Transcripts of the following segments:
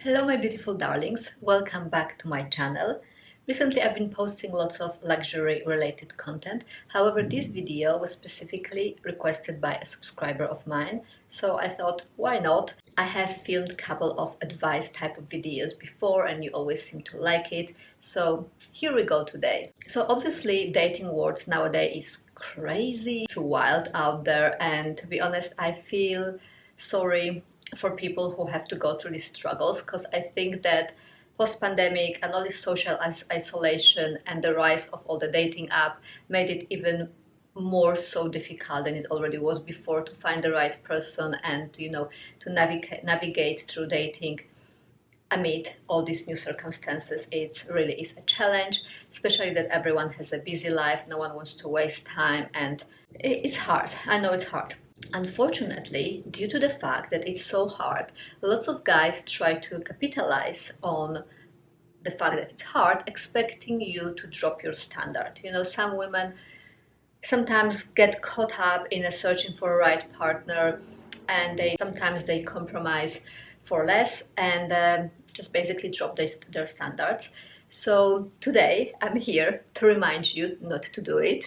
Hello my beautiful darlings, welcome back to my channel. Recently I've been posting lots of luxury related content. However, this video was specifically requested by a subscriber of mine, so I thought, why not? I have filmed a couple of advice type of videos before and you always seem to like it, so here we go today. So obviously dating world nowadays is crazy, it's wild out there, and to be honest I feel sorry for people who have to go through these struggles, because I think that post-pandemic and all this social isolation and the rise of all the dating app made it even more so difficult than it already was before to find the right person and to navigate through dating amid all these new circumstances. It really is a challenge, especially that everyone has a busy life, no one wants to waste time, and it's hard. I know it's hard. Unfortunately, due to the fact that it's so hard, lots of guys try to capitalize on the fact that it's hard, expecting you to drop your standard. Some women sometimes get caught up in searching for a right partner, and sometimes they compromise for less and just basically drop their standards. So today I'm here to remind you not to do it.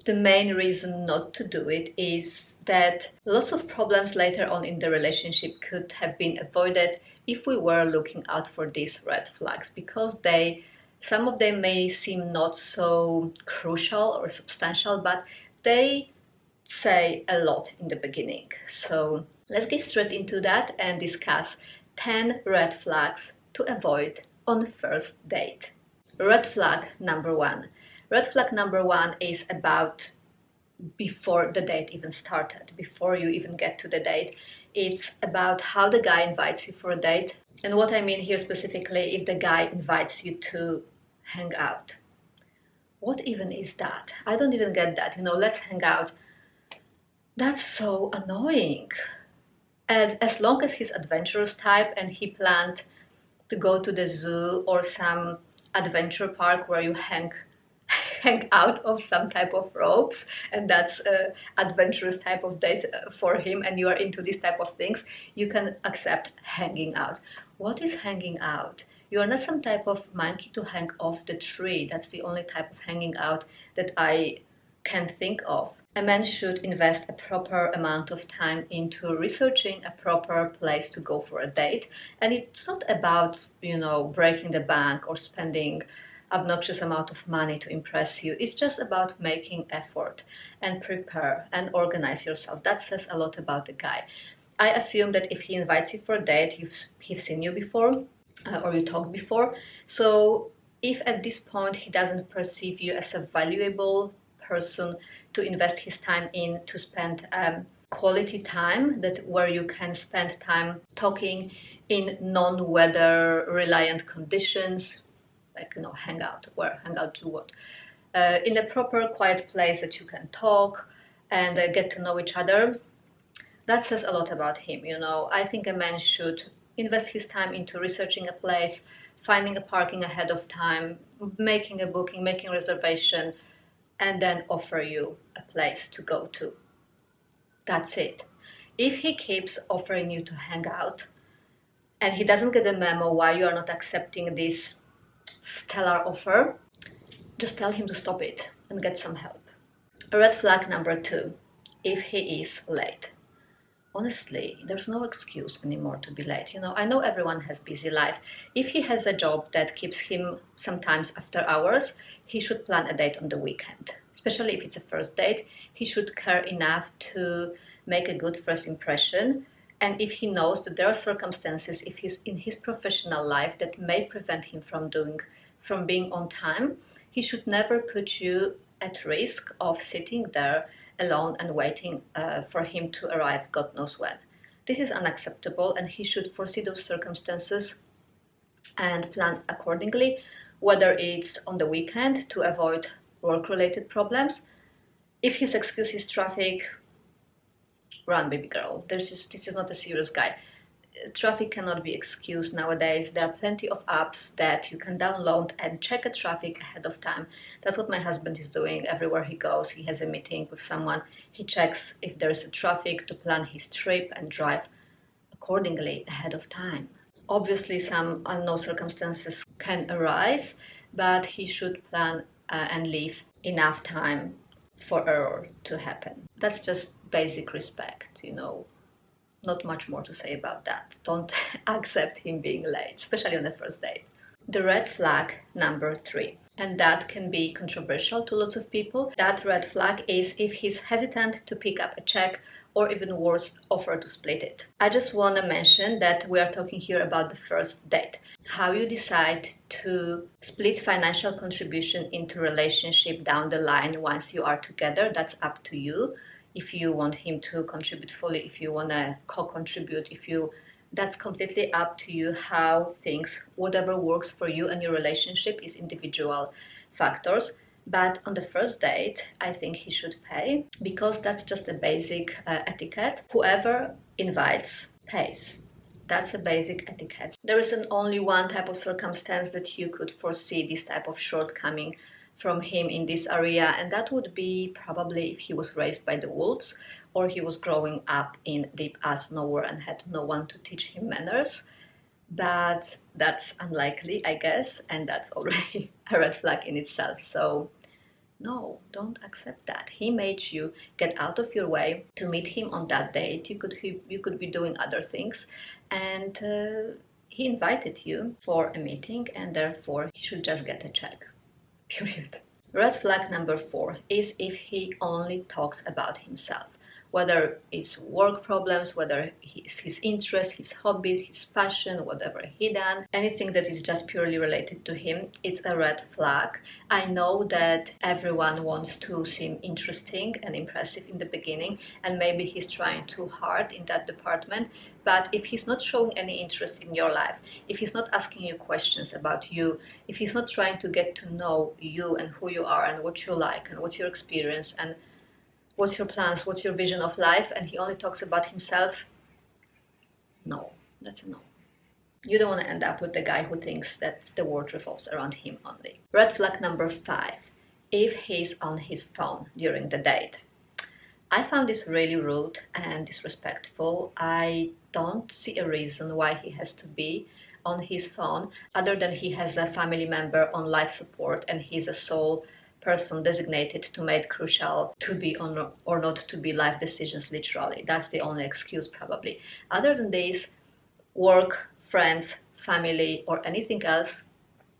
The main reason not to do it is that lots of problems later on in the relationship could have been avoided if we were looking out for these red flags, because some of them may seem not so crucial or substantial, but they say a lot in the beginning. So let's get straight into that and discuss 10 red flags to avoid on the first date. Red flag number one. Red flag number one is about before the date even started, before you even get to the date. It's about how the guy invites you for a date. And what I mean here specifically, if the guy invites you to hang out. What even is that? I don't even get that. Let's hang out. That's so annoying. And as long as he's adventurous type and he planned to go to the zoo or some adventure park where you hang out of some type of ropes, and that's an adventurous type of date for him, and you are into these type of things, you can accept hanging out. What is hanging out? You are not some type of monkey to hang off the tree. That's the only type of hanging out that I can think of. A man should invest a proper amount of time into researching a proper place to go for a date, and it's not about breaking the bank or spending obnoxious amount of money to impress you. It's just about making effort and prepare and organize yourself. That says a lot about the guy. I assume that if he invites you for a date, he's seen you before or you talked before. So if at this point he doesn't perceive you as a valuable person to invest his time in, to spend quality time where you can spend time talking in non-weather reliant conditions, like hang out to what, in a proper quiet place that you can talk and get to know each other, that says a lot about him. I think a man should invest his time into researching a place, finding a parking ahead of time, making a booking, making a reservation, and then offer you a place to go to. That's it. If he keeps offering you to hang out and he doesn't get the memo why you are not accepting this stellar offer, just tell him to stop it and get some help. Red flag number two, if he is late. Honestly, there's no excuse anymore to be late. I know everyone has busy life. If he has a job that keeps him sometimes after hours, he should plan a date on the weekend. Especially if it's a first date, he should care enough to make a good first impression. And if he knows that there are circumstances if he's in his professional life that may prevent him from being on time, he should never put you at risk of sitting there alone and waiting for him to arrive God knows when. This is unacceptable, and he should foresee those circumstances and plan accordingly, whether it's on the weekend to avoid work-related problems. If his excuse is traffic, run, baby girl. This is not a serious guy. Traffic cannot be excused nowadays. There are plenty of apps that you can download and check a traffic ahead of time. That's what my husband is doing everywhere he goes. He has a meeting with someone. He checks if there is a traffic to plan his trip and drive accordingly ahead of time. Obviously, some unknown circumstances can arise, but he should plan and leave enough time for error to happen. That's just basic respect, Not much more to say about that. Don't accept him being late, especially on the first date. The red flag number 3, and that can be controversial to lots of people. That red flag is if he's hesitant to pick up a check, or even worse, offer to split it. I just want to mention that we are talking here about the first date. How you decide to split financial contribution into relationship down the line once you are together, that's up to you. If you want him to contribute fully, if you want to co-contribute, that's completely up to you how whatever works for you and your relationship is individual factors. But on the first date, I think he should pay, because that's just a basic etiquette. Whoever invites pays. That's a basic etiquette. There isn't only one type of circumstance that you could foresee this type of shortcoming from him in this area, and that would be probably if he was raised by the wolves, or he was growing up in deep as nowhere and had no one to teach him manners. But that's unlikely, I guess, and that's already a red flag in itself. So no, don't accept that. He made you get out of your way to meet him on that date. You could be doing other things, and he invited you for a meeting, and therefore he should just get a check. Period. Red flag number 4 is if he only talks about himself. Whether it's work problems, whether it's his interests, his hobbies, his passion, whatever he done, anything that is just purely related to him, it's a red flag. I know that everyone wants to seem interesting and impressive in the beginning, and maybe he's trying too hard in that department, but if he's not showing any interest in your life, if he's not asking you questions about you, if he's not trying to get to know you and who you are and what you like and what's your experience and what's your plans, what's your vision of life, and he only talks about himself, no, that's a no. You don't want to end up with the guy who thinks that the world revolves around him only. Red flag number 5, if he's on his phone during the date. I found this really rude and disrespectful. I don't see a reason why he has to be on his phone, other than he has a family member on life support and he's a sole person designated to make crucial to be or not to be life decisions, literally. That's the only excuse probably. Other than this, work, friends, family, or anything else,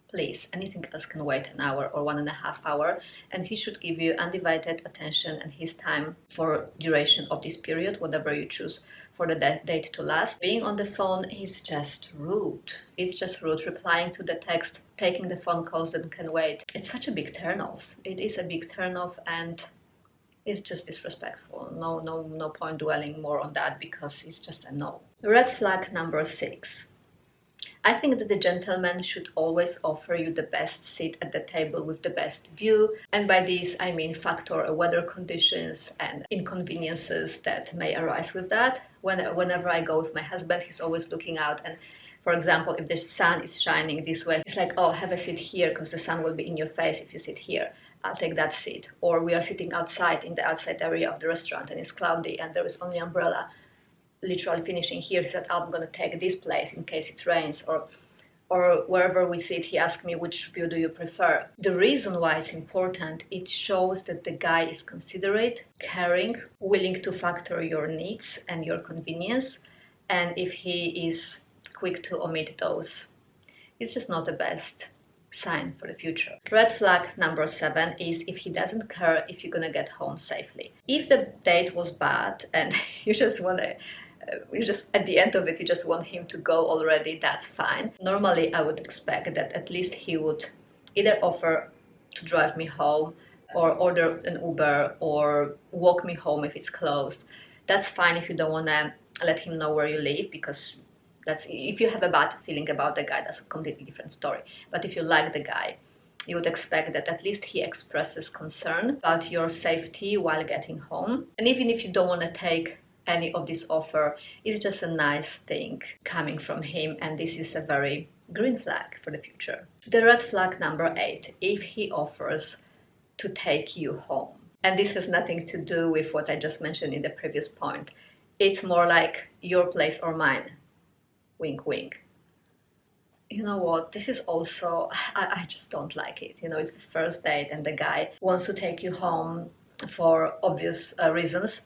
please, anything else can wait an hour or 1.5 hours, and he should give you undivided attention and his time for duration of this period, whatever you choose for the date to last. Being on the phone is just rude. It's just rude. Replying to the text, taking the phone calls that can wait. It's such a big turnoff. It is a big turnoff, and it's just disrespectful. No point dwelling more on that, because it's just a no. Red flag number 6. I think that the gentleman should always offer you the best seat at the table with the best view, and by this I mean factor weather conditions and inconveniences that may arise with that. Whenever I go with my husband, he's always looking out, and for example, if the sun is shining this way, it's like, oh, have a seat here because the sun will be in your face if you sit here. I'll take that seat. Or we are sitting outside in the outside area of the restaurant and it's cloudy and there is only umbrella. Literally finishing here, he said, I'm going to take this place in case it rains, or wherever we sit, he asked me, which view do you prefer? The reason why it's important, it shows that the guy is considerate, caring, willing to factor your needs and your convenience, and if he is quick to omit those, it's just not the best sign for the future. Red flag number 7 is if he doesn't care if you're gonna get home safely. If the date was bad and you just at the end of it, you just want him to go already, that's fine. Normally, I would expect that at least he would either offer to drive me home or order an Uber or walk me home if it's closed. That's fine if you don't want to let him know where you live, because if you have a bad feeling about the guy, that's a completely different story. But if you like the guy, you would expect that at least he expresses concern about your safety while getting home. And even if you don't want to take any of this offer, it's just a nice thing coming from him, and this is a very green flag for the future. The red flag number 8, if he offers to take you home. And this has nothing to do with what I just mentioned in the previous point. It's more like your place or mine. Wink, wink. You know what, this is also, I just don't like it. You know, it's the first date and the guy wants to take you home for obvious reasons.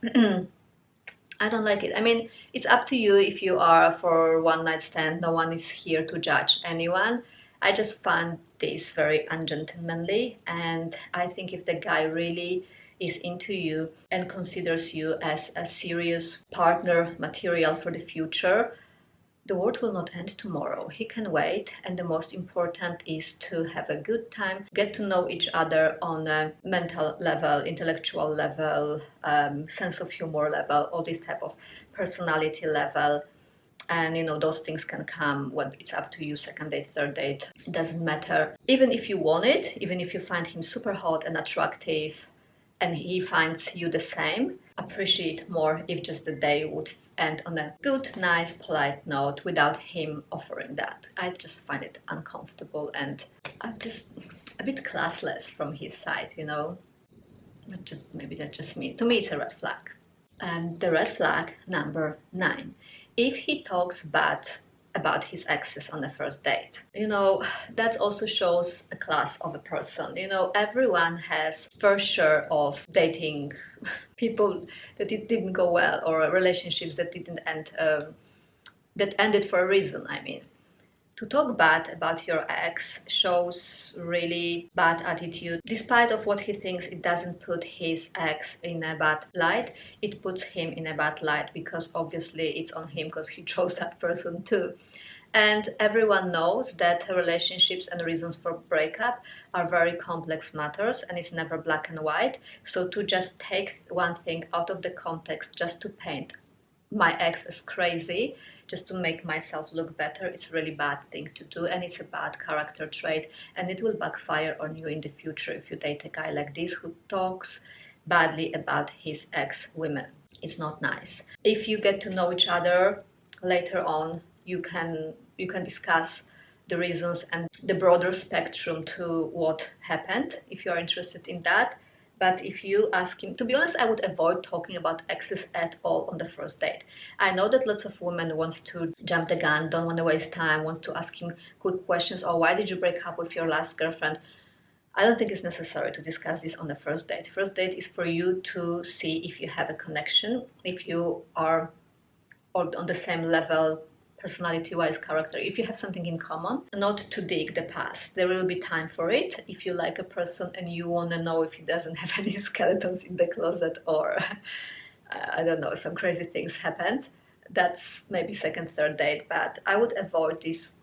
I don't like it. I mean, it's up to you if you are for one night stand. No one is here to judge anyone. I just find this very ungentlemanly, and I think if the guy really is into you and considers you as a serious partner material for the future, the world will not end tomorrow. He can wait, and the most important is to have a good time, get to know each other on a mental level, intellectual level, sense of humor level, all this type of personality level. And you know, those things can come when it's up to you, second date, third date, it doesn't matter. Even if you want it, even if you find him super hot and attractive and he finds you the same, appreciate more if just the day would end on a good, nice, polite note without him offering that. I just find it uncomfortable and I'm just a bit classless from his side, you know. But just maybe that's just me. To me, it's a red flag. And the red flag number 9. If he talks bad about his exes on the first date, you know, that also shows a class of a person. You know, everyone has first share of dating people that it didn't go well, or relationships that didn't end, that ended for a reason. I mean, to talk bad about your ex shows really bad attitude. Despite of what he thinks, it doesn't put his ex in a bad light. It puts him in a bad light because obviously it's on him because he chose that person too. And everyone knows that relationships and reasons for breakup are very complex matters and it's never black and white. So to just take one thing out of the context just to paint my ex as crazy, just to make myself look better, it's a really bad thing to do, and it's a bad character trait, and it will backfire on you in the future if you date a guy like this who talks badly about his ex-women. It's not nice. If you get to know each other later on, you can discuss the reasons and the broader spectrum to what happened if you are interested in that. But if you ask him, to be honest, I would avoid talking about exes at all on the first date. I know that lots of women want to jump the gun, don't want to waste time, want to ask him good questions. Or why did you break up with your last girlfriend? I don't think it's necessary to discuss this on the first date. First date is for you to see if you have a connection, if you are on the same level, personality-wise, character, if you have something in common, not to dig the past. There will be time for it if you like a person and you want to know if he doesn't have any skeletons in the closet or I don't know, some crazy things happened. That's maybe second, third date, but I would avoid this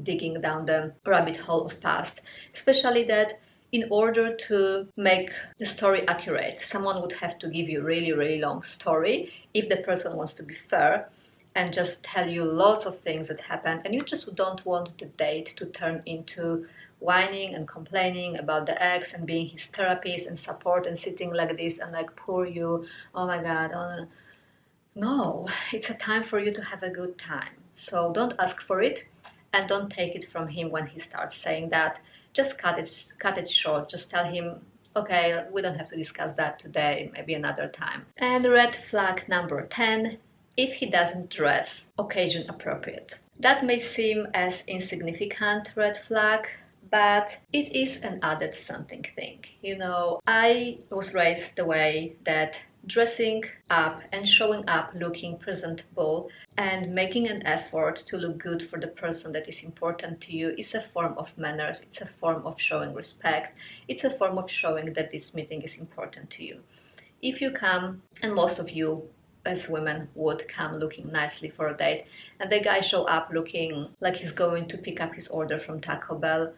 digging down the rabbit hole of past, especially that in order to make the story accurate, someone would have to give you really, really long story if the person wants to be fair and just tell you lots of things that happened, and you just don't want the date to turn into whining and complaining about the ex and being his therapist and support and sitting like this and like, poor you, oh my god, oh no. It's a time for you to have a good time. So don't ask for it and don't take it from him when he starts saying that. Just cut it short. Just tell him, okay, we don't have to discuss that today, maybe another time. And red flag number 10, if he doesn't dress occasion appropriate. That may seem as insignificant red flag, but it is an added something thing. You know, I was raised the way that dressing up and showing up looking presentable and making an effort to look good for the person that is important to you is a form of manners, it's a form of showing respect, it's a form of showing that this meeting is important to you. If you come, and most of you as women would come looking nicely for a date, and the guy show up looking like he's going to pick up his order from Taco Bell,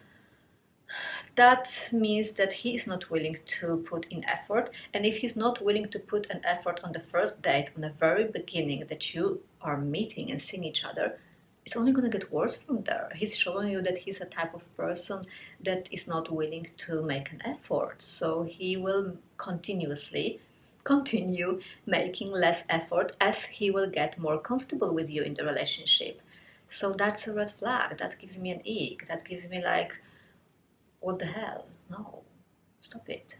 that means that he is not willing to put in effort. And if he's not willing to put an effort on the first date, on the very beginning that you are meeting and seeing each other, it's only going to get worse from there. He's showing you that he's a type of person that is not willing to make an effort. So he will continue making less effort as he will get more comfortable with you in the relationship. So that's a red flag. That gives me an ick. That gives me like, what the hell? No, stop it.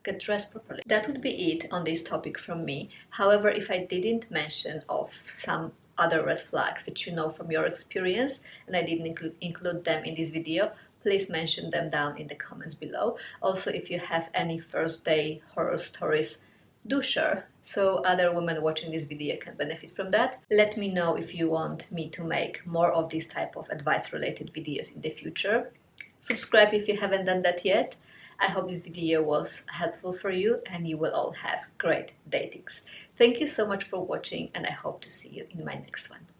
Get dressed properly. That would be it on this topic from me. However, if I didn't mention of some other red flags that you know from your experience and I didn't include them in this video, please mention them down in the comments below. Also, if you have any first day horror stories, do share so other women watching this video can benefit from that. Let me know if you want me to make more of these type of advice related videos in the future. Subscribe if you haven't done that yet. I hope this video was helpful for you and you will all have great datings. Thank you so much for watching and I hope to see you in my next one.